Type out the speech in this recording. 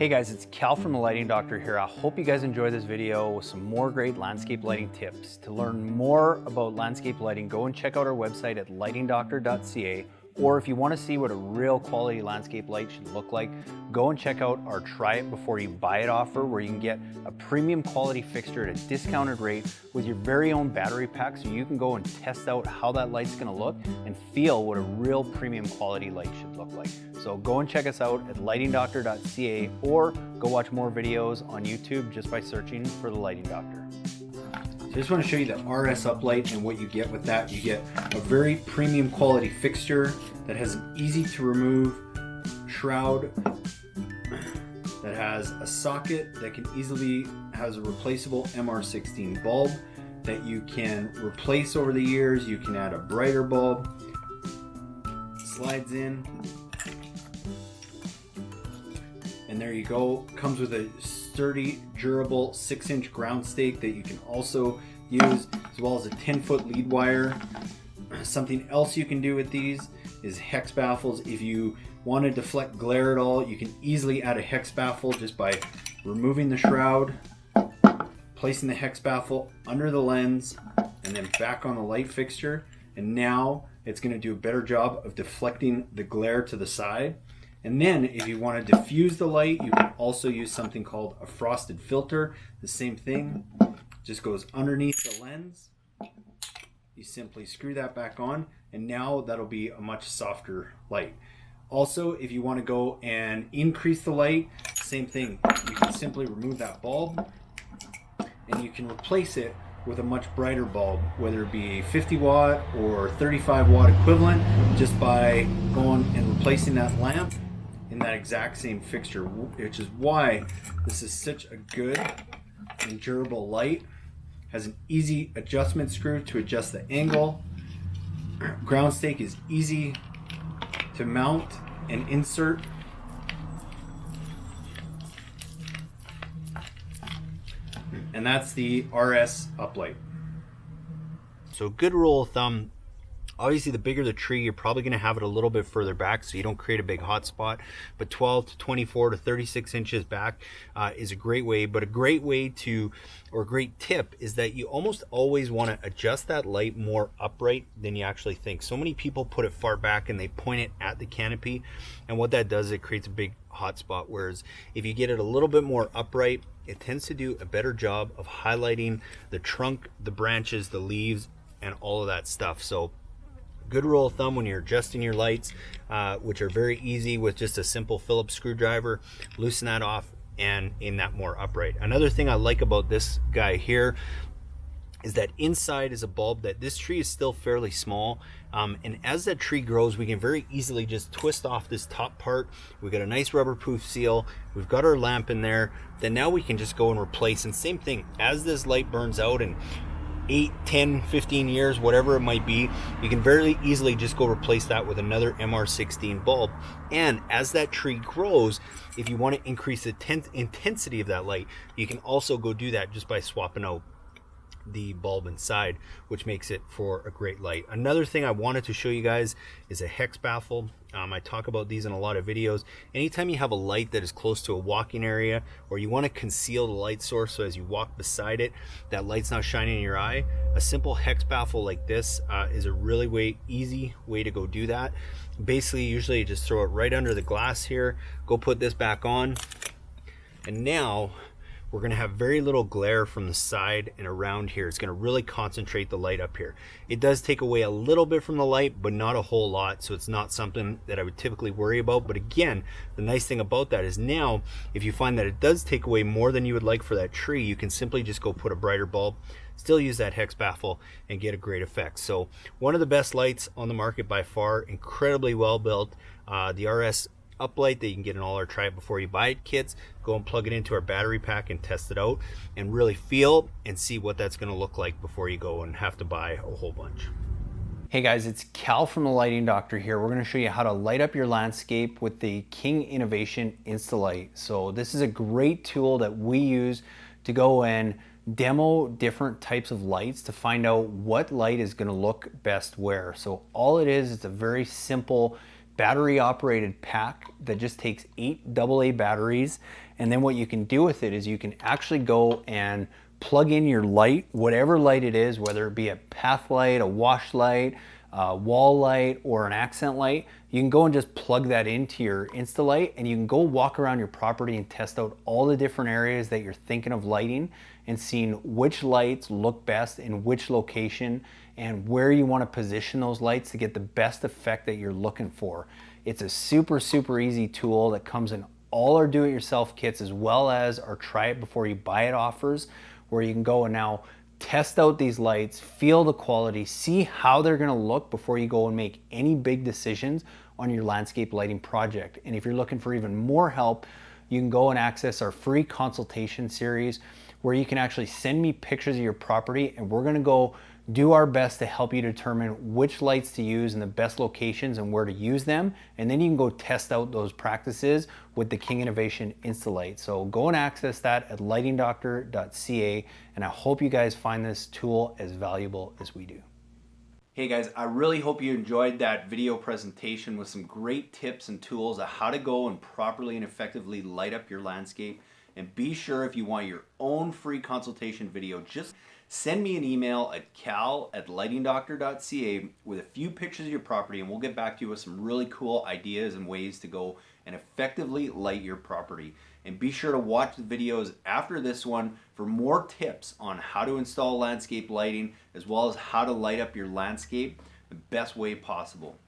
Hey guys, it's Cal from the Lighting Doctor here. I hope you guys enjoy this video with some more great landscape lighting tips. To learn more about landscape lighting, go and check out our website at lightingdoctor.ca. Or if you want to see what a real quality landscape light should look like, go and check out our Try It Before You Buy It offer, where you can get a premium quality fixture at a discounted rate with your very own battery pack, so you can go and test out how that light's going to look and feel what a real premium quality light should look like. So go and check us out at lightingdoctor.ca, or go watch more videos on YouTube just by searching for the Lighting Doctor. So I just want to show you the RS uplight and what you get with that. You get a very premium quality fixture that has an easy to remove shroud, that has a socket that can easily has a replaceable MR16 bulb that you can replace over the years. You can add a brighter bulb, slides in, and there you go. Comes with a sturdy, durable 6-inch ground stake that you can also use, as well as a 10-foot lead wire. Something else you can do with these is hex baffles. If you want to deflect glare at all, you can easily add a hex baffle just by removing the shroud, placing the hex baffle under the lens, and then back on the light fixture. And now it's going to do a better job of deflecting the glare to the side. And then if you want to diffuse the light, you can also use something called a frosted filter. The same thing, just goes underneath the lens. You simply screw that back on, and now that'll be a much softer light. Also, if you want to go and increase the light, same thing. You can simply remove that bulb, and you can replace it with a much brighter bulb, whether it be 50 watt or 35 watt equivalent, just by going and replacing that lamp in that exact same fixture, which is why this is such a good and durable light. Has an easy adjustment screw to adjust the angle. Ground stake is easy to mount and insert. And that's the RS uplight. So good rule of thumb, obviously the bigger the tree, you're probably going to have it a little bit further back so you don't create a big hot spot, but 12 to 24 to 36 inches back is a great way. But a great way to, or a great tip, is that you almost always want to adjust that light more upright than you actually think. So many people put it far back and they point it at the canopy, and what that does, it creates a big hot spot. Whereas if you get it a little bit more upright, it tends to do a better job of highlighting the trunk, the branches, the leaves, and all of that stuff. So good rule of thumb when you're adjusting your lights, which are very easy with just a simple Phillips screwdriver, loosen that off and aim that more upright. Another thing I like about this guy here is that inside is a bulb. That this tree is still fairly small, and as that tree grows, we can very easily just twist off this top part. We've got a nice rubber proof seal, we've got our lamp in there, then now we can just go and replace. And same thing, as this light burns out and 8, 10, 15 years, whatever it might be, you can very easily just go replace that with another MR16 bulb. And as that tree grows, if you want to increase the intensity of that light, you can also go do that just by swapping out the bulb inside, which makes it for a great light. Another thing I wanted to show you guys is a hex baffle. I talk about these in a lot of videos. Anytime you have a light that is close to a walking area, or you want to conceal the light source so as you walk beside it, that light's not shining in your eye, a simple hex baffle like this is a really easy way to go do that. Basically, usually you just throw it right under the glass here, go put this back on, and now we're going to have very little glare from the side and around here. It's going to really concentrate the light up here. It does take away a little bit from the light, but not a whole lot, so it's not something that I would typically worry about. But again, the nice thing about that is now, if you find that it does take away more than you would like for that tree, you can simply just go put a brighter bulb, still use that hex baffle, and get a great effect. So one of the best lights on the market by far, incredibly well built. The RS uplight that you can get in all our Try It Before You Buy It kits. Go and plug it into our battery pack and test it out, and really feel and see what that's going to look like before you go and have to buy a whole bunch. Hey guys, it's Cal from the Lighting Doctor here. We're going to show you how to light up your landscape with the King Innovation Instalight. So this is a great tool that we use to go and demo different types of lights to find out what light is going to look best where. So all it is, it's a very simple battery operated pack that just takes 8 AA batteries. And then what you can do with it is you can actually go and plug in your light, whatever light it is, whether it be a path light, a wash light, a wall light, or an accent light. You can go and just plug that into your Instalight, and you can go walk around your property and test out all the different areas that you're thinking of lighting and seeing which lights look best in which location and where you want to position those lights to get the best effect that you're looking for. It's a super easy tool that comes in all our do-it-yourself kits, as well as our try it before you buy it offers, where you can go and now test out these lights, feel the quality, see how they're gonna look before you go and make any big decisions on your landscape lighting project. And if you're looking for even more help, you can go and access our free consultation series, where you can actually send me pictures of your property, and we're gonna go do our best to help you determine which lights to use in the best locations and where to use them. And then you can go test out those practices with the King Innovation Instalight. So go and access that at lightingdoctor.ca, and I hope you guys find this tool as valuable as we do. Hey guys, I really hope you enjoyed that video presentation with some great tips and tools on how to go and properly and effectively light up your landscape. And be sure, if you want your own free consultation video, just send me an email at cal@lightingdoctor.ca with a few pictures of your property, and we'll get back to you with some really cool ideas and ways to go and effectively light your property. And be sure to watch the videos after this one for more tips on how to install landscape lighting, as well as how to light up your landscape the best way possible.